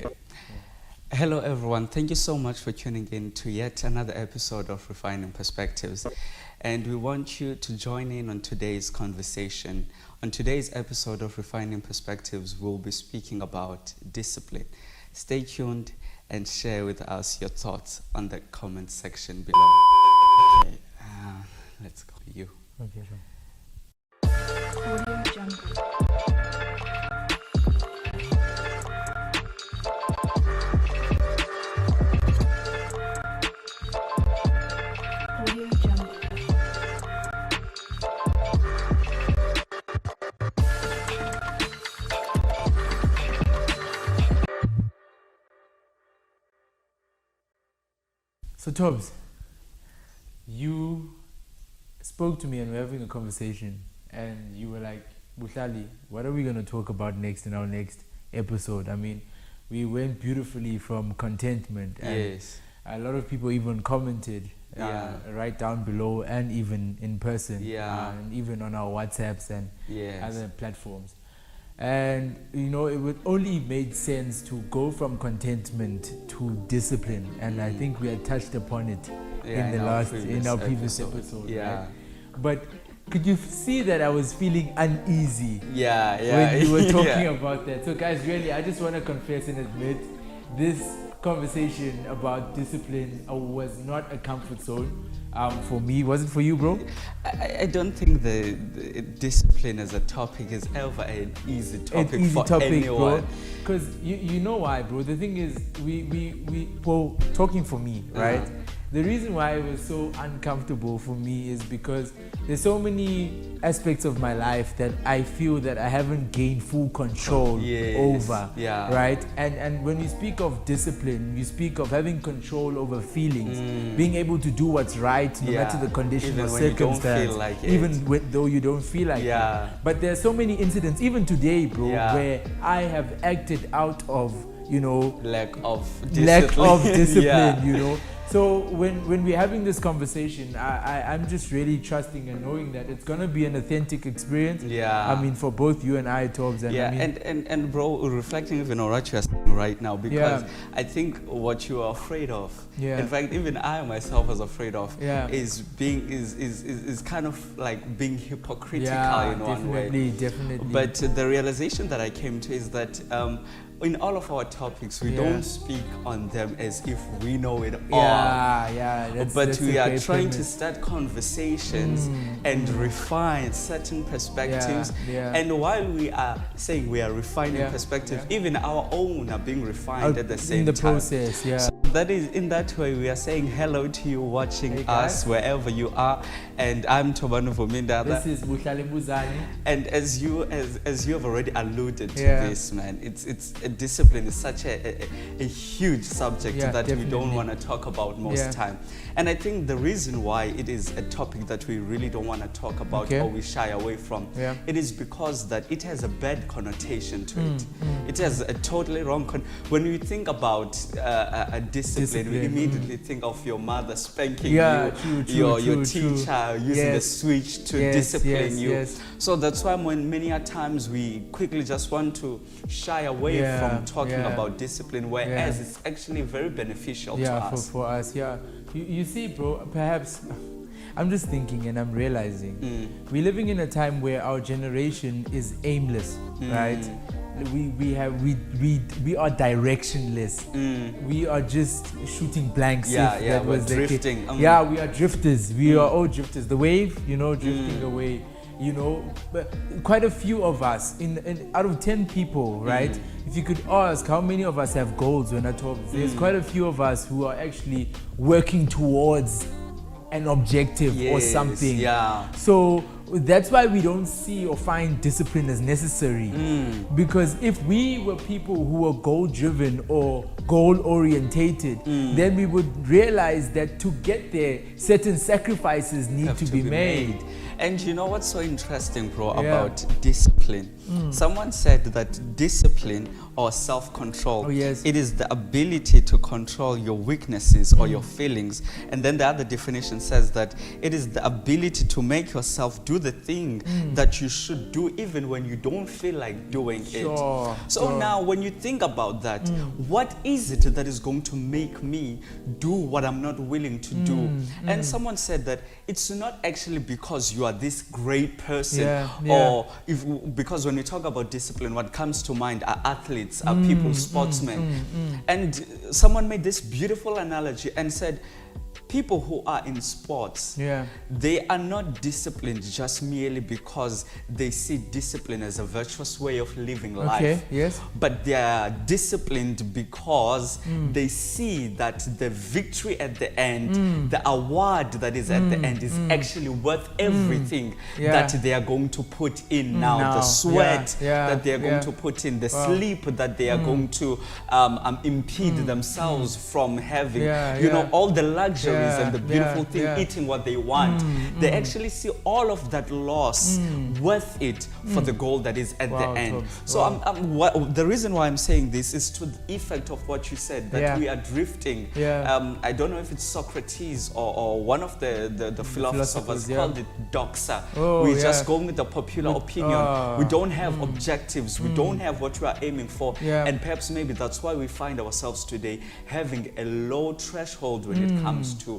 Okay. Hello, everyone. Thank you so much for tuning in to yet another episode of Refining Perspectives. And we want you to join in on today's conversation. On today's episode of Refining Perspectives, we'll be speaking about discipline. Stay tuned and share with us your thoughts on the comment section below. Okay, let's go. You. Okay, sure. Audio Jungle. Audio Jungle. So Tobs, you spoke to me and we were having a conversation and you were like, Buhlali, what are we going to talk about next in our next episode? I mean, we went beautifully from contentment and Yes. a lot of people even commented right down below and even in person and even on our WhatsApps and other platforms. And, you know, it would only made sense to go from contentment to discipline. And I think we had touched upon it in our previous episode. Yeah. Right? But could you see that I was feeling uneasy when you were talking about that? So guys, really, I just want to confess and admit this conversation about discipline was not a comfort zone for me. Was it for you, bro? I don't think the discipline as a topic is ever an easy topic for anyone. Because you know why, bro? The thing is, well, talking for me, right? The reason why it was so uncomfortable for me is because there's so many aspects of my life that I feel that I haven't gained full control over, right? And when you speak of discipline, you speak of having control over feelings, being able to do what's right no matter the condition even or when circumstance, you don't feel like even though you don't feel like it. But there's so many incidents, even today, bro, where I have acted out of, you know, lack of discipline, you know. So when we're having this conversation, I'm just really trusting and knowing that it's gonna be an authentic experience. I mean, for both you and I, Tobs. And I mean, and bro, reflecting even on what you're saying right now, because I think what you are afraid of, in fact, even I myself was afraid of, is kind of like being hypocritical in one way. Definitely. But the realization that I came to is that in all of our topics, we don't speak on them as if we know it all. But we are trying to start conversations and refine certain perspectives. And while we are saying we are refining perspectives, even our own are being refined at the same time. In the process, So that is, in that way, we are saying hello to you watching us wherever you are. And I'm Tobano Vominda. This is Buhlali Buzani. And as you have already alluded to this, man, it's discipline is such a huge subject that we don't want to talk about most time. And I think the reason why it is a topic that we really don't want to talk about or we shy away from, it is because that it has a bad connotation to it. It has a totally wrong when you think about a discipline, we immediately think of your mother spanking you, your teacher using a switch to discipline you. So that's why when many a times we quickly just want to shy away from talking about discipline, whereas it's actually very beneficial to us. For us, You see, bro, perhaps I'm just thinking and I'm realizing we're living in a time where our generation is aimless, right? We are directionless. We are just shooting blanks. We're drifting. We are drifters. We are all drifters. The wave, you know, drifting away. You know, but quite a few of us, in out of 10 people, right? If you could ask how many of us have goals when I talk, there's quite a few of us who are actually working towards an objective or something. So that's why we don't see or find discipline as necessary. Because if we were people who were goal-driven or goal-orientated, then we would realize that to get there, certain sacrifices need to be made. And you know what's so interesting, bro, about discipline? Someone said that discipline or self-control. Oh, yes. It is the ability to control your weaknesses or your feelings. And then the other definition says that it is the ability to make yourself do the thing that you should do even when you don't feel like doing it. So now when you think about that, what is it that is going to make me do what I'm not willing to do? And someone said that it's not actually because you are this great person or because when you talk about discipline, what comes to mind are athletes, are people, sportsmen. And someone made this beautiful analogy and said, people who are in sports, they are not disciplined just merely because they see discipline as a virtuous way of living life. But they are disciplined because they see that the victory at the end, the award that is at the end is actually worth everything that they are going to put in now. The sweat that they are going to put in, the sleep that they are going to impede themselves from having, you know, all the luxuries and the beautiful thing, eating what they want. They actually see all of that loss worth it for the goal that is at the end. So the reason why I'm saying this is to the effect of what you said, that we are drifting. I don't know if it's Socrates or one of the philosophers called it doxa. We just go with the popular opinion. We don't have objectives. We don't have what we are aiming for. And perhaps maybe that's why we find ourselves today having a low threshold when it comes to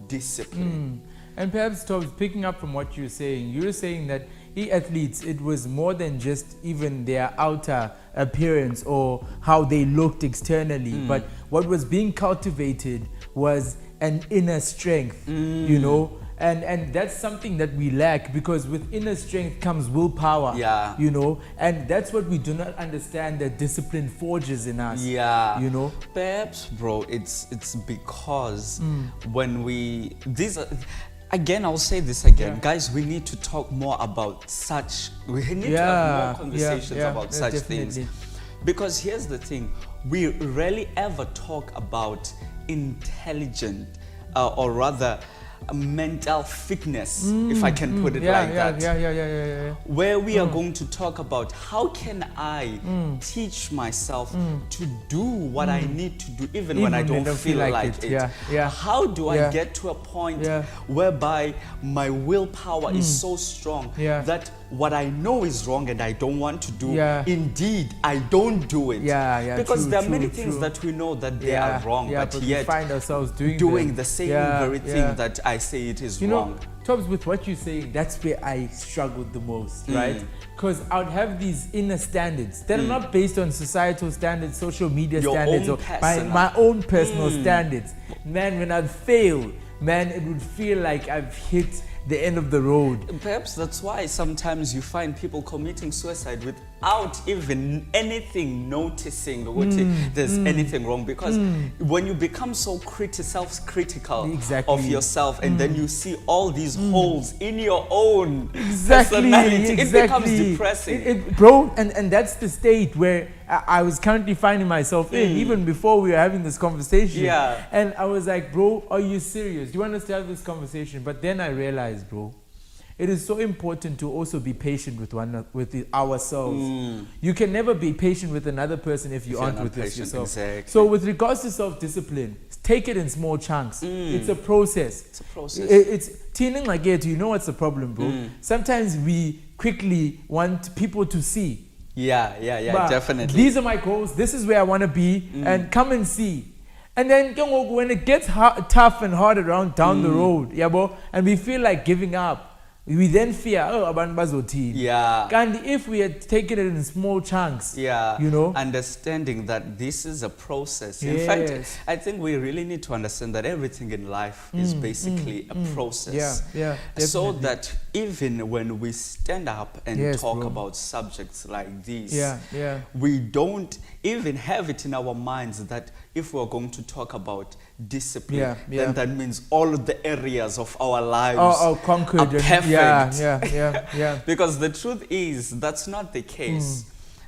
discipline. And perhaps, Tobbs, picking up from what you're saying that athletes, it was more than just even their outer appearance or how they looked externally, but what was being cultivated was an inner strength, you know. And that's something that we lack, because with inner strength comes willpower, you know, and that's what we do not understand, that discipline forges in us, you know. Perhaps, bro, it's because when again, I'll say this again, guys, we need to talk more about we need to have more conversations about such things. Because here's the thing, we rarely ever talk about intelligent or rather mental fitness, if I can put it like that. Where we are going to talk about how can I teach myself to do what I need to do even when I don't feel like it. How do I get to a point whereby my willpower is so strong that what I know is wrong and I don't want to do, indeed I don't do it. Because there are many things that we know that they are wrong, but yet we find ourselves doing the same very thing that I say it is wrong. Know, Tobbs, with what you say, that's where I struggled the most, right? Because I would have these inner standards that are not based on societal standards, social media standards, or my own personal standards. Man, when I'd fail, man, it would feel like I've hit the end of the road. Perhaps that's why sometimes you find people committing suicide without even anything noticing there's anything wrong, because when you become so self-critical of yourself and then you see all these holes in your own personality, it becomes depressing. Bro, and that's the state where I was currently finding myself in, even before we were having this conversation. And I was like, bro, are you serious? Do you want us to have this conversation? But then I realized, bro, it is so important to also be patient with ourselves. You can never be patient with another person if you aren't with yourself. So with regards to self-discipline, take it in small chunks. It's a process. It's teeny like it. You know what's the problem, bro? Sometimes we quickly want people to see. But definitely. These are my goals. This is where I want to be, and come and see. And then when it gets tough and hard down the road, and we feel like giving up, we then fear, abantu bazothini. And if we had taken it in small chunks, you know, understanding that this is a process. In fact, I think we really need to understand that everything in life is basically a process. So that even when we stand up and talk about subjects like these, we don't even have it in our minds that if we're going to talk about discipline, then that means all of the areas of our lives are conquered. Are perfect. Because the truth is, that's not the case.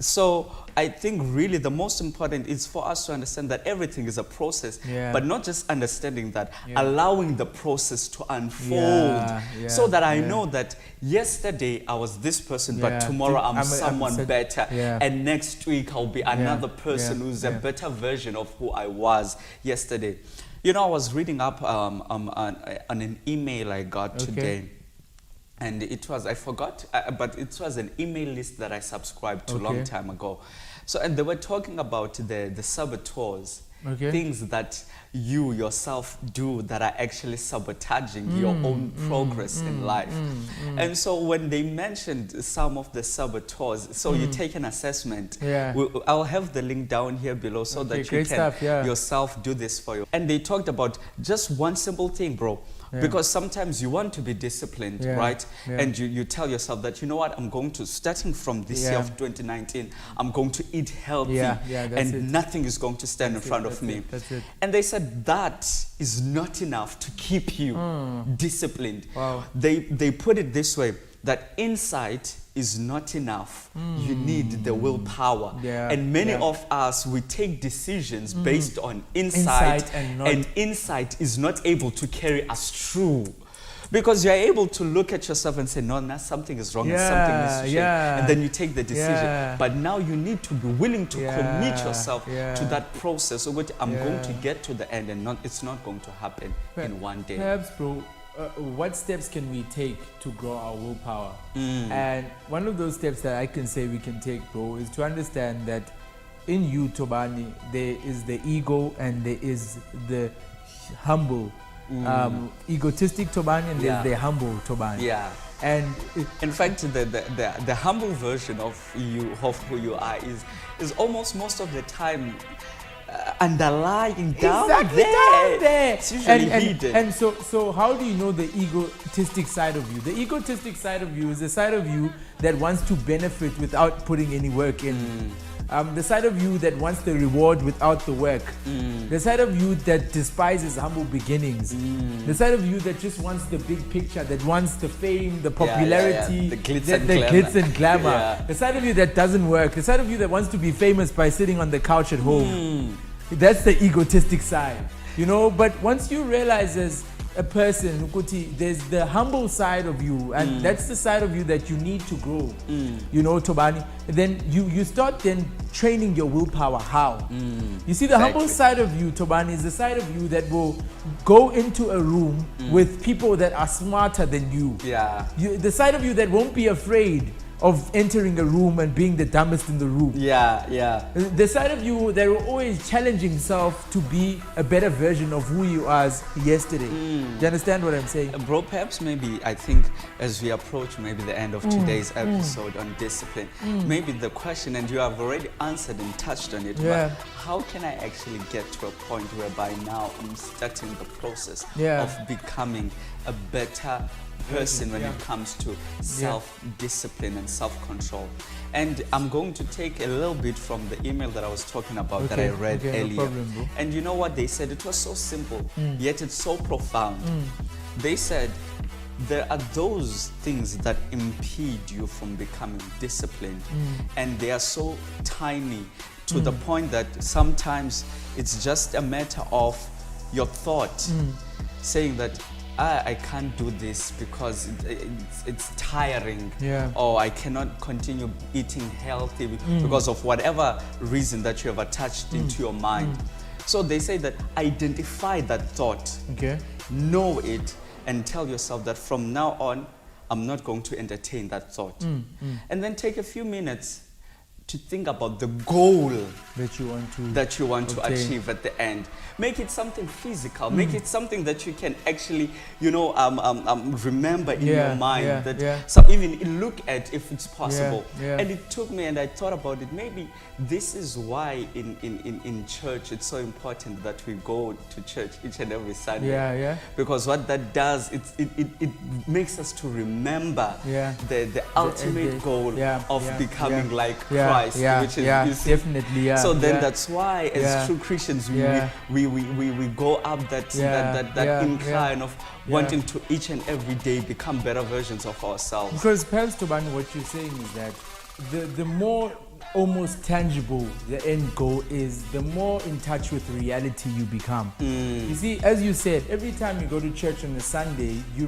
So I think really the most important is for us to understand that everything is a process, but not just understanding that, allowing the process to unfold, so that I know that yesterday I was this person, but tomorrow I'm someone better, and next week I'll be another person who's a better version of who I was yesterday. You know, I was reading up on an email I got today. And it was, I forgot, but it was an email list that I subscribed to a long time ago. So, and they were talking about the saboteurs, things that you yourself do that are actually sabotaging your own progress in life. And so when they mentioned some of the saboteurs, so you take an assessment. I'll have the link down here below so that you can yourself do this for you. And they talked about just one simple thing, bro. Because sometimes you want to be disciplined, right? And you tell yourself that, you know what, I'm going to, starting from this year of 2019, I'm going to eat healthy and nothing is going to stand in front of me. And they said that is not enough to keep you disciplined. They put it this way, that insight is not enough. You need the willpower. And many of us, we take decisions based on insight and insight is not able to carry us through. Because you're able to look at yourself and say, no, something is wrong and something is shit. And then you take the decision. But now you need to be willing to commit yourself to that process. So I'm going to get to the end and it's not going to happen in one day. Perhaps, bro, what steps can we take to grow our willpower? And one of those steps that I can say we can take, bro, is to understand that in you, Tobani, there is the ego and there is the humble, egotistic Tobani, and there's the humble Tobani. And in fact, the humble version of you, of who you are, is almost most of the time underlying down there. It's usually hidden. And so how do you know the egotistic side of you? The egotistic side of you is the side of you that wants to benefit without putting any work in. The side of you that wants the reward without the work. The side of you that despises humble beginnings. The side of you that just wants the big picture, that wants the fame, the popularity, the glitz and glamour. The side of you that doesn't work. The side of you that wants to be famous by sitting on the couch at home. That's the egotistic side, you know. But once you realize as a person, there's the humble side of you, and that's the side of you that you need to grow, you know, Tobani. Then you start then training your willpower. How? You see, the humble side of you, Tobani, is the side of you that will go into a room with people that are smarter than you. The side of you that won't be afraid of entering a room and being the dumbest in the room. The side of you that will always challenge himself to be a better version of who you was yesterday. Do you understand what I'm saying? Bro, perhaps maybe I think as we approach maybe the end of today's episode on discipline, maybe the question, and you have already answered and touched on it, but how can I actually get to a point whereby now I'm starting the process of becoming a better person when it comes to self-discipline and self-control? And I'm going to take a little bit from the email that I was talking about that I read earlier. No problem, and you know what they said? It was so simple, yet it's so profound. They said, there are those things that impede you from becoming disciplined, and they are so tiny to the point that sometimes it's just a matter of your thought saying that I can't do this because it's tiring, or I cannot continue eating healthy because of whatever reason that you have attached into your mind. So they say that identify that thought, know it, and tell yourself that from now on, I'm not going to entertain that thought. And then take a few minutes to think about the goal that you want to achieve at the end. Make it something physical. Make it something that you can actually, you know, remember in your mind. So even look at if it's possible. And it took me, and I thought about it. Maybe this is why in church it's so important that we go to church each and every Sunday. Because what that does, it makes us to remember the ultimate goal of becoming like Christ. Which is, definitely. So then that's why, as true Christians, we go up that incline of wanting to each and every day become better versions of ourselves. Because perhaps, Tobani, what you're saying is that the more almost tangible the end goal is, the more in touch with reality you become. You see, as you said, every time you go to church on a Sunday, you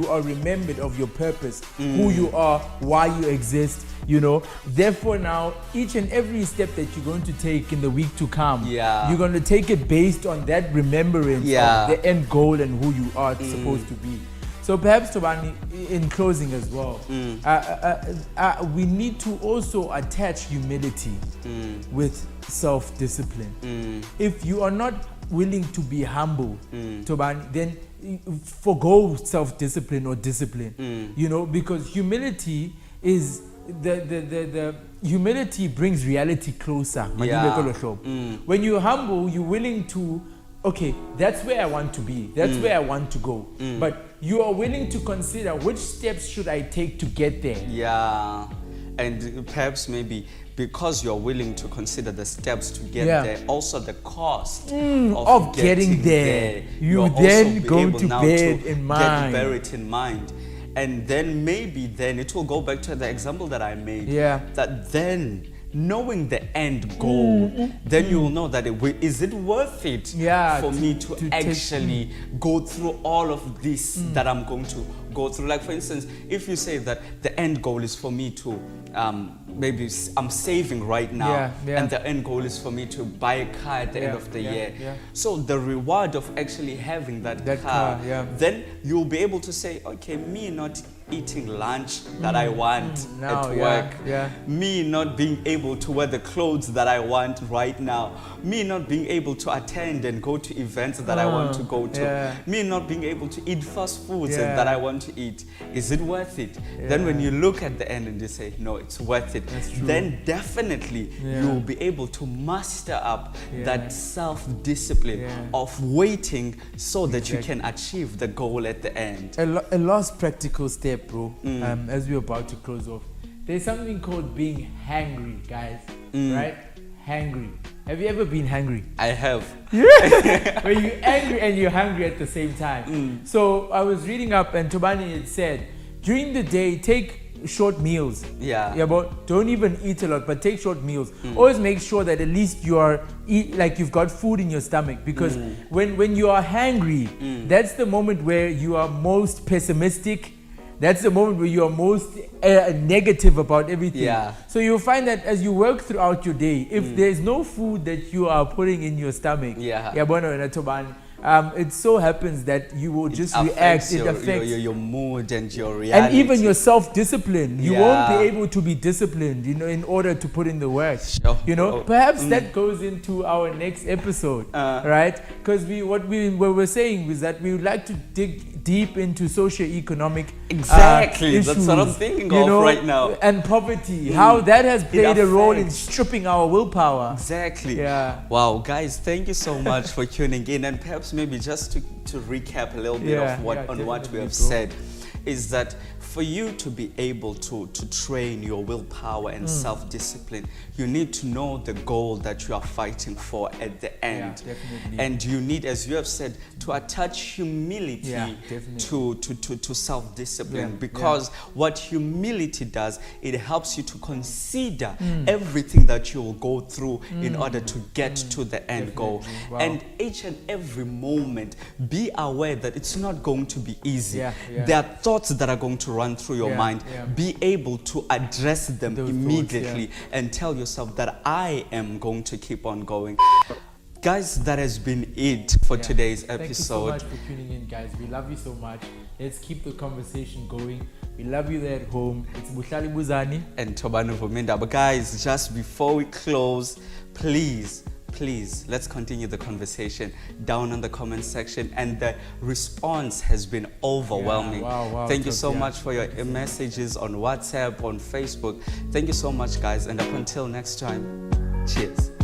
are remembered of your purpose, who you are, why you exist, you know. Therefore now, each and every step that you're going to take in the week to come, you're going to take it based on that remembrance of the end goal and who you are supposed to be. So perhaps, Tobani, in closing as well, we need to also attach humility with self-discipline. If you are not willing to be humble, Tobani, then forgo self-discipline or discipline, you know, because humility is the humility brings reality closer. When you're humble, you're willing to, okay, that's where I want to be. That's where I want to go. But you are willing to consider which steps should I take to get there. Yeah. And perhaps maybe because you're willing to consider the steps to get there, also the cost of getting there, you then go to bear it in mind. And then maybe then it will go back to the example that I made. That then, knowing the end goal, then you will know that is it worth it for me to actually go through all of this that I'm going to go through. Like for instance, if you say that the end goal is for me to maybe I'm saving right now, and the end goal is for me to buy a car at the end of the year. So the reward of actually having that car, then you'll be able to say, okay, me not eating lunch that I want at work, me not being able to wear the clothes that I want right now, me not being able to attend and go to events that I want to go to, me not being able to eat fast foods that I want to eat. Is it worth it? Then when you look at the end and you say, no, it's worth it, then definitely you will be able to muster up that self-discipline of waiting so that you can achieve the goal at the end. A last practical step, bro, as we're about to close off. There's something called being hangry, guys, right? Hangry. Have you ever been hangry? I have. When you're angry and you're hungry at the same time. So I was reading up and Tobani had said, during the day, take short meals. But don't even eat a lot, but take short meals. Always make sure that at least you are like you've got food in your stomach, because when you are hangry, that's the moment where you are most pessimistic. That's the moment where you are most negative about everything. So you'll find that as you work throughout your day, if there's no food that you are putting in your stomach, it so happens that you will just react. It affects your mood and your reality. And even your self-discipline. You won't be able to be disciplined, you know, in order to put in the work. You know, perhaps that goes into our next episode, right? Because what we were saying was that we would like to dig deep into socio-economic issues, that's what I'm thinking of right now. And poverty, how that has played a role in stripping our willpower. Exactly. Wow, guys, thank you so much for tuning in. And perhaps maybe just to recap a little bit of what we have said, is that for you to be able to train your willpower and self-discipline, you need to know the goal that you are fighting for at the end. And you need, as you have said, to attach humility to self-discipline, because what humility does, it helps you to consider everything that you will go through in order to get to the end goal. And each and every moment, be aware that it's not going to be easy. There are thoughts that are going to run through your mind. Be able to address them immediately and tell yourself that I am going to keep on going. Guys, that has been it for today's episode. Thank you so much for tuning in, guys. We love you so much. Let's keep the conversation going. We love you there at home. It's Buhlali Buzani and Tobani Vominda. But guys, just before we close, please, let's continue the conversation down in the comment section. And the response has been overwhelming. Thank you so much for your messages on WhatsApp, on Facebook. Thank you so much, guys. And up until next time, cheers.